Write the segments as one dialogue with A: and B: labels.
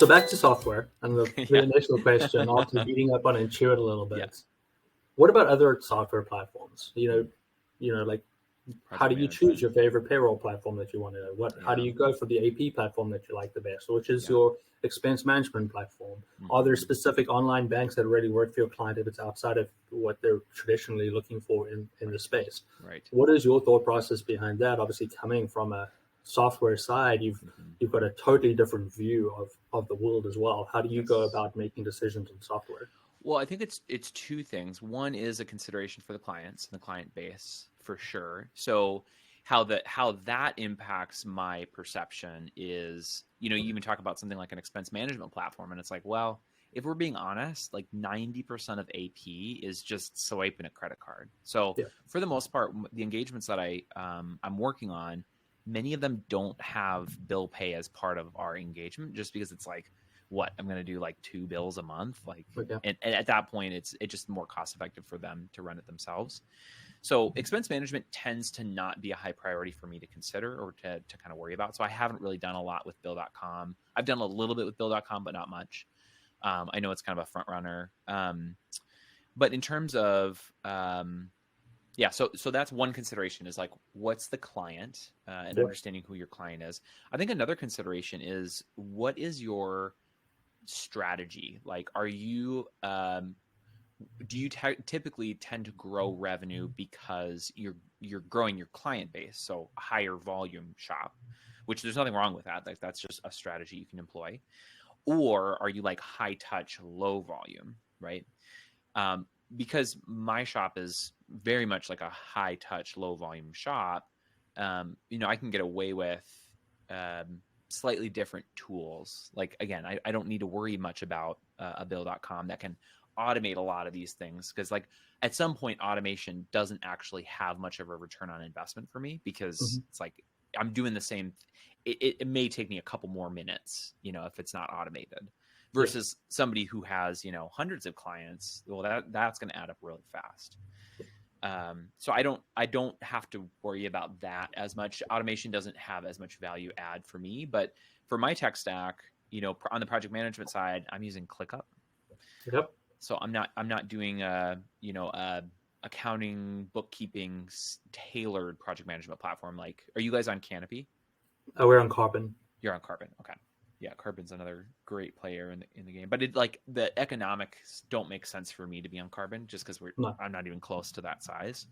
A: back to software and the
B: Yeah.
A: initial question after beating up on Intuit a little bit.
B: Yeah.
A: What about other software platforms? Like how do
B: Project
A: you choose
B: management.
A: your favorite payroll platform that you want to know? How do
B: Yeah.
A: you go for the AP platform that you like the best? Which is
B: Yeah.
A: your expense management platform? Are there
B: Mhm.
A: specific online banks that really work for your client if it's outside of what they're traditionally looking for in the space?
B: Right.
A: What is your thought process behind that? Obviously, coming from a software side, you've got a totally different view of the world as well. How do you go
B: Yes.
A: about making decisions in software?
B: Well, I think it's two things. One is a consideration for the clients and the client base for sure. So how that impacts my perception is, you even talk about something like an expense management platform, and it's like, well, if we're being honest, like 90% of AP is just swiping a credit card. So
A: Yeah.
B: for the most part, the engagements that I'm working on, many of them don't have bill pay as part of our engagement, just because it's like, what, I'm going to do like 2 bills a month, like,
A: Okay.
B: and at that point it's just more cost effective for them to run it themselves. So expense management tends to not be a high priority for me to consider or to kind of worry about. So I haven't really done a lot with bill.com. I've done a little bit with bill.com, but not much. I know it's kind of a front runner. But in terms of, so that's one consideration, is like, what's the client, and understanding who your client is. I think another consideration is, what is your strategy? Like, are you do you typically tend to grow revenue because you're growing your client base, so a higher volume shop, which there's nothing wrong with that, like that's just a strategy you can employ? Or are you like high touch, low volume, right? Because my shop is very much like a high touch, low volume shop. I can get away with slightly different tools. Like, again, I don't need to worry much about a bill.com that can automate a lot of these things, because like at some point automation doesn't actually have much of a return on investment for me, because it's like I'm doing the same. It may take me a couple more minutes, if it's not automated, versus somebody who has, hundreds of clients. Well, that's going to add up really fast. So I don't have to worry about that as much. Automation doesn't have as much value add for me, but for my tech stack, on the project management side, I'm using ClickUp.
A: Yep.
B: So I'm not doing accounting, bookkeeping tailored project management platform. Like, are you guys on Canopy?
A: We're on Carbon.
B: You're on Carbon. Okay. Yeah, Carbon's another great player in the game, but like the economics don't make sense for me to be on Carbon, just because I'm not even close to that size.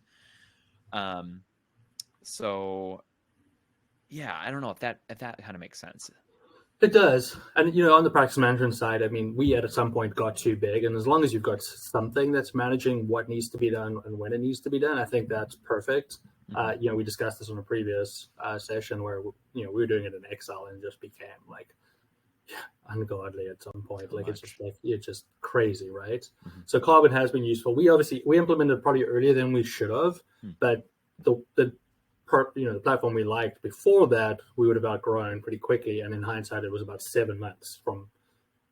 B: So yeah, I don't know if that kind of makes sense.
A: It does. And, on the practice management side, I mean, we at some point got too big. And as long as you've got something that's managing what needs to be done and when it needs to be done, I think that's perfect. We discussed this on a previous session where, we were doing it in Excel and it just became like ungodly at some point. It's just crazy, right? So Carbon has been useful. We implemented probably earlier than we should have, but the platform we liked before that, we would have outgrown pretty quickly. And in hindsight, it was about 7 months from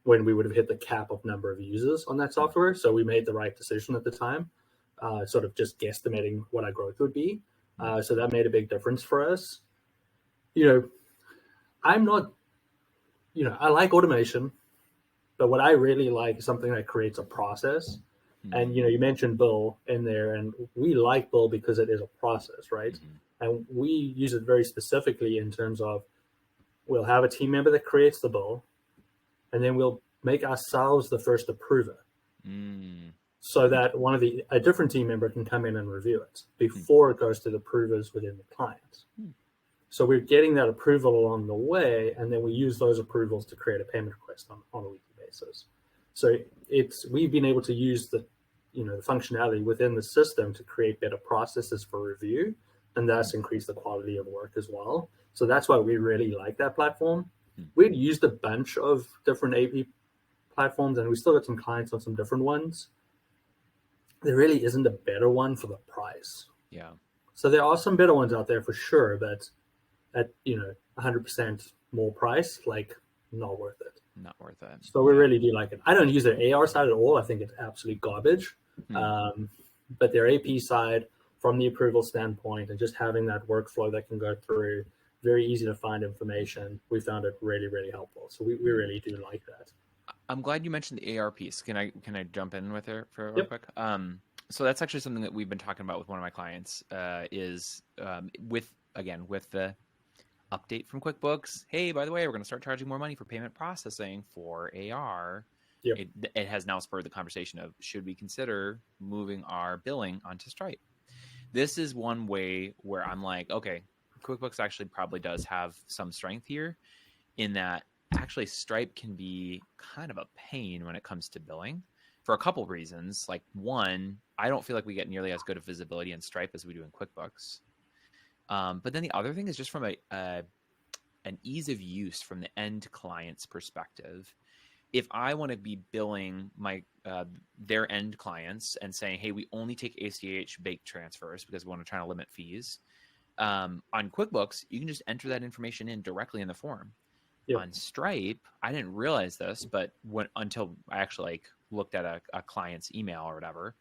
A: when we would have hit the cap of number of users on that software. So we made the right decision at the time, sort of just guesstimating what our growth would be. So that made a big difference for us. I'm not, I like automation, but what I really like is something that creates a process. And, you mentioned Bill in there, and we like Bill because it is a process, right? And we use it very specifically in terms of, we'll have a team member that creates the bill, and then we'll make ourselves the first approver, so that a different team member can come in and review it before it goes to the approvers within the client. So we're getting that approval along the way, and then we use those approvals to create a payment request on a weekly basis. So we've been able to use the functionality within the system to create better processes for review, and thus increase the quality of work as well. So that's why we really like that platform. We'd used a bunch of different AP platforms, and we still got some clients on some different ones. There really isn't a better one for the price.
B: Yeah.
A: So there are some better ones out there for sure, but at 100% more price, like, not worth it.
B: Not worth it.
A: So we really do like it. I don't use their AR side at all. I think it's absolute garbage. But their AP side, from the approval standpoint, and just having that workflow that can go through, very easy to find information. We found it really, really helpful. So we really do like that.
B: I'm glad you mentioned the AR piece. Can I jump in with it for real
A: Yep.
B: quick? So that's actually something that we've been talking about with one of my clients. Is with the update from QuickBooks. Hey, by the way, we're going to start charging more money for payment processing for AR.
A: Yep.
B: It has now spurred the conversation of should we consider moving our billing onto Stripe? This is one way where I'm like, okay, QuickBooks actually probably does have some strength here in that actually Stripe can be kind of a pain when it comes to billing for a couple reasons. Like one, I don't feel like we get nearly as good of visibility in Stripe as we do in QuickBooks. But then the other thing is just from an ease of use from the end client's perspective. If I want to be billing their end clients and saying, hey, we only take ACH bank transfers because we want to try to limit fees. On QuickBooks, you can just enter that information in directly in the form. Yep. On Stripe, I didn't realize this, but until I actually looked at a client's email or whatever,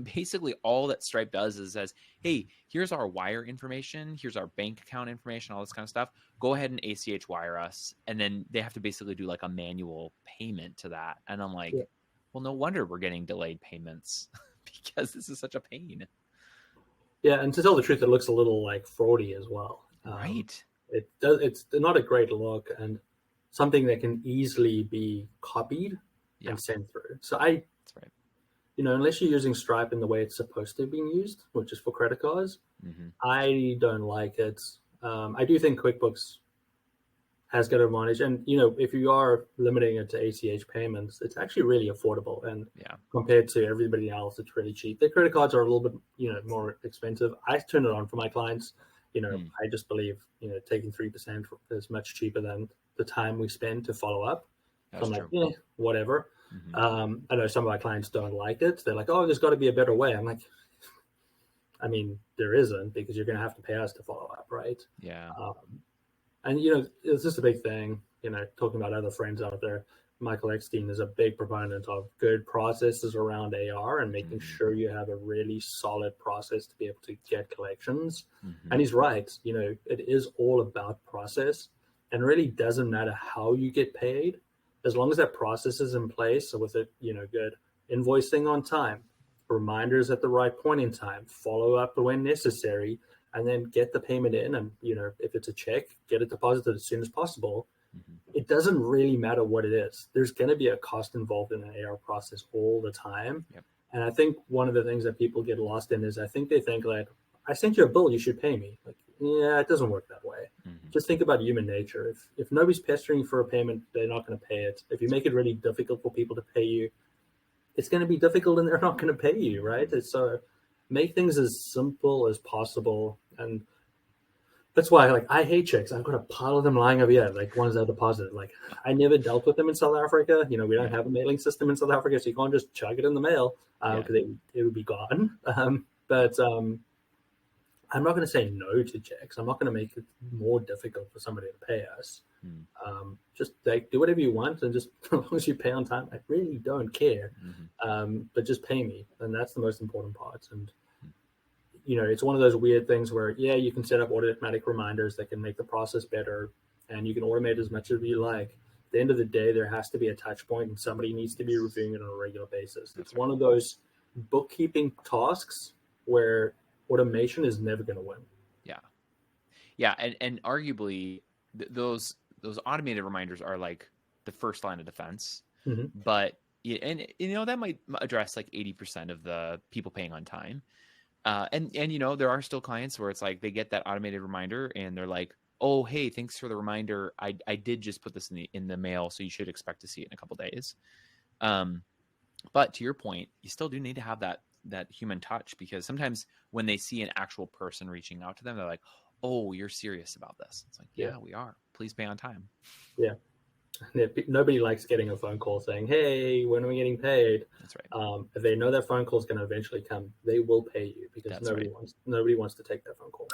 B: basically all that Stripe does is says, hey, here's our wire information, here's our bank account information, all this kind of stuff. Go ahead and ACH wire us. And then they have to basically do like a manual payment to that. And I'm like, well, no wonder we're getting delayed payments because this is such a pain.
A: Yeah, and to tell the truth, it looks a little like fraudy as well.
B: Right.
A: It's not a great look and something that can easily be copied and sent through. So
B: that's right.
A: Unless you're using Stripe in the way it's supposed to be used, which is for credit cards, I don't like it. I do think QuickBooks has got an advantage. And, if you are limiting it to ACH payments, it's actually really affordable. And compared to everybody else, it's really cheap. Their credit cards are a little bit, more expensive. I turn it on for my clients. I just believe, taking 3% is much cheaper than the time we spend to follow up.
B: That's
A: so I'm
B: true.
A: like, whatever. I know some of my clients don't like it. They're like, oh, there's got to be a better way. I'm like, I mean, there isn't, because you're going to have to pay us to follow up, right?
B: Yeah.
A: And, it's just a big thing, talking about other friends out there. Michael Eckstein is a big proponent of good processes around AR and making sure you have a really solid process to be able to get collections. And he's right. It is all about process, and really doesn't matter how you get paid, as long as that process is in place. So with it, good invoicing on time, reminders at the right point in time, follow up when necessary, and then get the payment in. And, if it's a check, get it deposited as soon as possible. It doesn't really matter what it is. There's going to be a cost involved in an AR process all the time. And I think one of the things that people get lost in is they think like, I sent you a bill, you should pay me. Like, yeah, it doesn't work that way. Just think about human nature. If nobody's pestering for a payment, they're not going to pay it. If you make it really difficult for people to pay you, it's going to be difficult and they're not going to pay you, right? So make things as simple as possible. And that's why, I hate checks. I've got a pile of them lying over here, ones that are deposited. I never dealt with them in South Africa. We don't have a mailing system in South Africa, so you can't just chug it in the mail because it would be gone. But I'm not going to say no to checks. I'm not going to make it more difficult for somebody to pay us. Just do whatever you want, and just as long as you pay on time, I really don't care. But just pay me, and that's the most important part. And it's one of those weird things where, you can set up automatic reminders that can make the process better, and you can automate as much as you like. At the end of the day, there has to be a touch point, and somebody needs to be reviewing it on a regular basis. It's one of those bookkeeping tasks where automation is never going to win.
B: Yeah. And arguably those automated reminders are like the first line of defense, but that might address 80% of the people paying on time. And there are still clients where it's like they get that automated reminder and they're like, oh, hey, thanks for the reminder. I did just put this in the mail, so you should expect to see it in a couple days. But to your point, you still do need to have that human touch, because sometimes when they see an actual person reaching out to them, they're like, oh, you're serious about this. It's like, yeah, we are. Please pay on time.
A: Yeah. Nobody likes getting a phone call saying, hey, when are we getting paid?
B: That's right.
A: If they know that phone call is going to eventually come, they will pay you, because nobody wants to take that phone call.